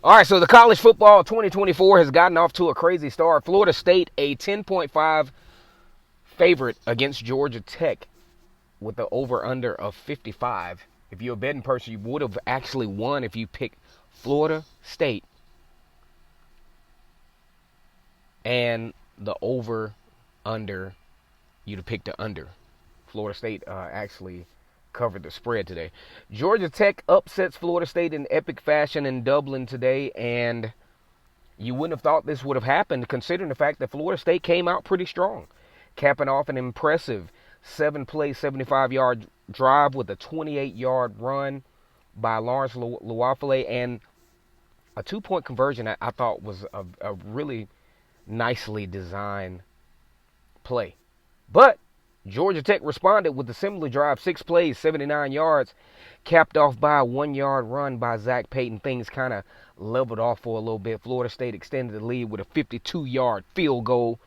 All right, so the college football 2024 has gotten off to a crazy start. Florida State, a 10.5 favorite against Georgia Tech with the over-under of 55. If you're a betting person, you would have actually won if you picked Florida State and the over-under. You'd have picked the under. Florida State actually covered the spread today. Georgia Tech upsets Florida State in epic fashion in Dublin today, and you wouldn't have thought this would have happened considering the fact that Florida State came out pretty strong, capping off an impressive 7-play, 75-yard drive with a 28-yard run by Lawrence Luafale and a two-point conversion that I thought was a really nicely designed play. But Georgia Tech responded with a similar drive, 6 plays, 79 yards, capped off by a 1-yard run by Zach Payton. Things kind of leveled off for a little bit. Florida State extended the lead with a 52-yard field goal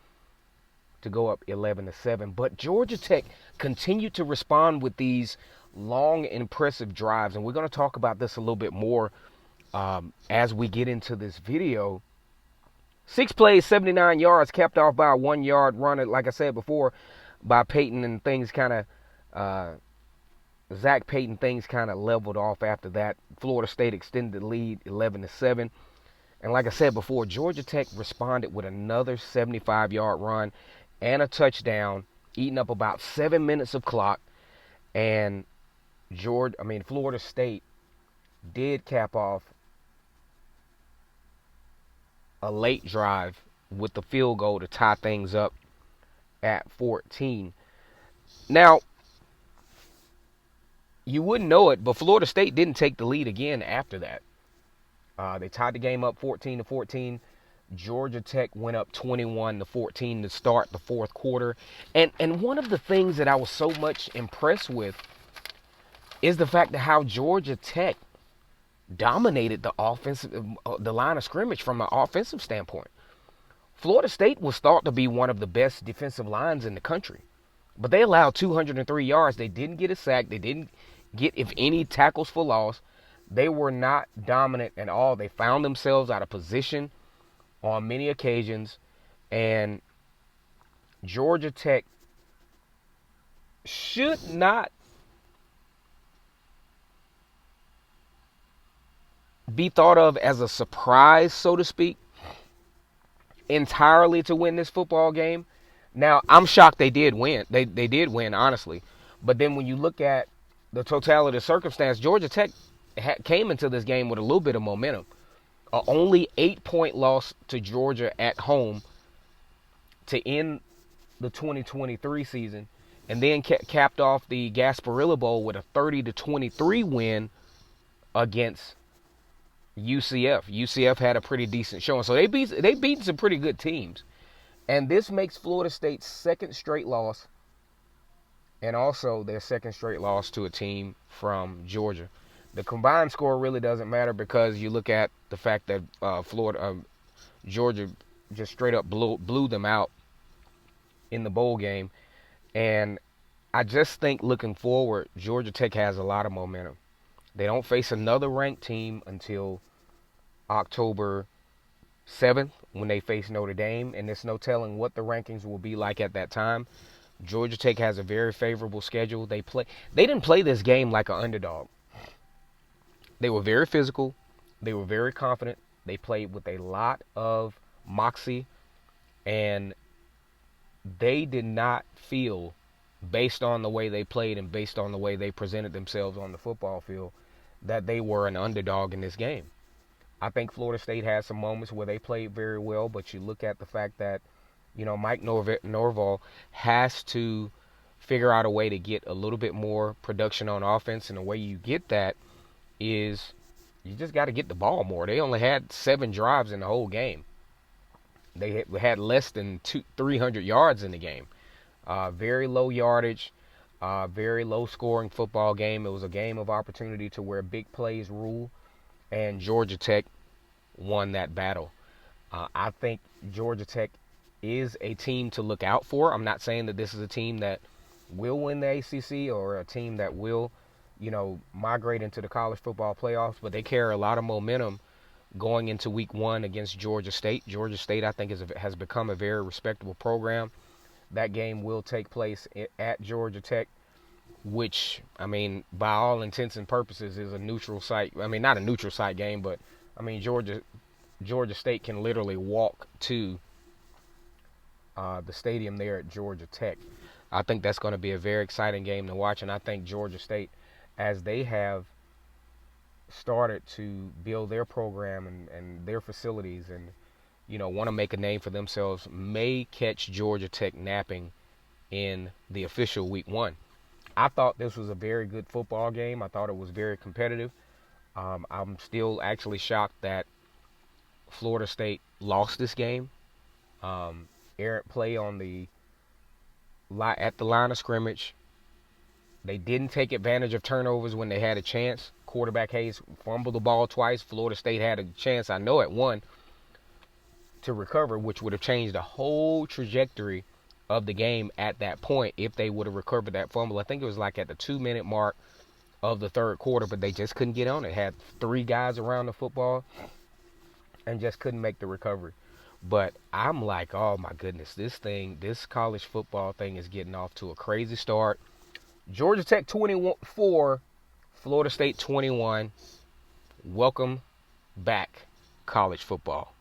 to go up 11-7. But Georgia Tech continued to respond with these long, impressive drives, and we're going to talk about this a little bit more as we get into this video. 6 plays, 79 yards, capped off by a 1-yard run, like I said before, by Payton, and things kind of, Zach Payton, things kind of leveled off after that. Florida State extended the lead 11-7. And like I said before, Georgia Tech responded with another 75-yard run and a touchdown, eating up about 7 minutes of clock. And Florida State did cap off a late drive with the field goal to tie things up at 14. Now, you wouldn't know it, but Florida State didn't take the lead again after that. They tied the game up 14-14. Georgia Tech went up 21-14 to start the fourth quarter. And one of the things that I was so much impressed with is the fact that how Georgia Tech dominated the line of scrimmage from an offensive standpoint. Florida State was thought to be one of the best defensive lines in the country, but they allowed 203 yards. They didn't get a sack. They didn't get, if any, tackles for loss. They were not dominant at all. They found themselves out of position on many occasions, and Georgia Tech should not be thought of as a surprise, so to speak, entirely to win this football game. Now, I'm shocked they did win. They did win, honestly. But then when you look at the totality of the circumstance, Georgia Tech came into this game with a little bit of momentum. Only 8-point loss to Georgia at home to end the 2023 season, and then capped off the Gasparilla Bowl with a 30-23 win against UCF. UCF had a pretty decent showing, so they beat some pretty good teams, and this makes Florida State's second straight loss, and also their second straight loss to a team from Georgia. The combined score really doesn't matter because you look at the fact that Georgia just straight up blew them out in the bowl game, and I just think looking forward, Georgia Tech has a lot of momentum. They don't face another ranked team until October 7th when they face Notre Dame, and there's no telling what the rankings will be like at that time. Georgia Tech has a very favorable schedule. They didn't play this game like an underdog. They were very physical. They were very confident. They played with a lot of moxie, and they did not feel, based on the way they played and based on the way they presented themselves on the football field, that they were an underdog in this game. I think Florida State had some moments where they played very well, but you look at the fact that, Mike Norvell has to figure out a way to get a little bit more production on offense, and the way you get that is you just got to get the ball more. They only had 7 drives in the whole game. They had less than 300 yards in the game. Very low yardage, very low scoring football game. It was a game of opportunity to where big plays rule, and Georgia Tech won that battle. I think Georgia Tech is a team to look out for. I'm not saying that this is a team that will win the ACC or a team that will, migrate into the college football playoffs, but they carry a lot of momentum going into week 1 against Georgia State. Georgia State, I think, has become a very respectable program. That game will take place at Georgia Tech, which, I mean, by all intents and purposes is a neutral site. I mean, not a neutral site game, but, I mean, Georgia State can literally walk to the stadium there at Georgia Tech. I think that's going to be a very exciting game to watch, and I think Georgia State, as they have started to build their program and their facilities and, want to make a name for themselves, may catch Georgia Tech napping in the official week 1. I thought this was a very good football game. I thought it was very competitive. I'm still actually shocked that Florida State lost this game. Errant play at the line of scrimmage. They didn't take advantage of turnovers when they had a chance. Quarterback Hayes fumbled the ball twice. Florida State had a chance, I know, at one to recover, which would have changed the whole trajectory of the game at that point if they would have recovered that fumble. I think it was like at the 2-minute mark of the third quarter, but they just couldn't get on it. Had 3 guys around the football and just couldn't make the recovery. But I'm like, oh my goodness, this college football thing is getting off to a crazy start. Georgia Tech 24, Florida State 21. Welcome back, college football.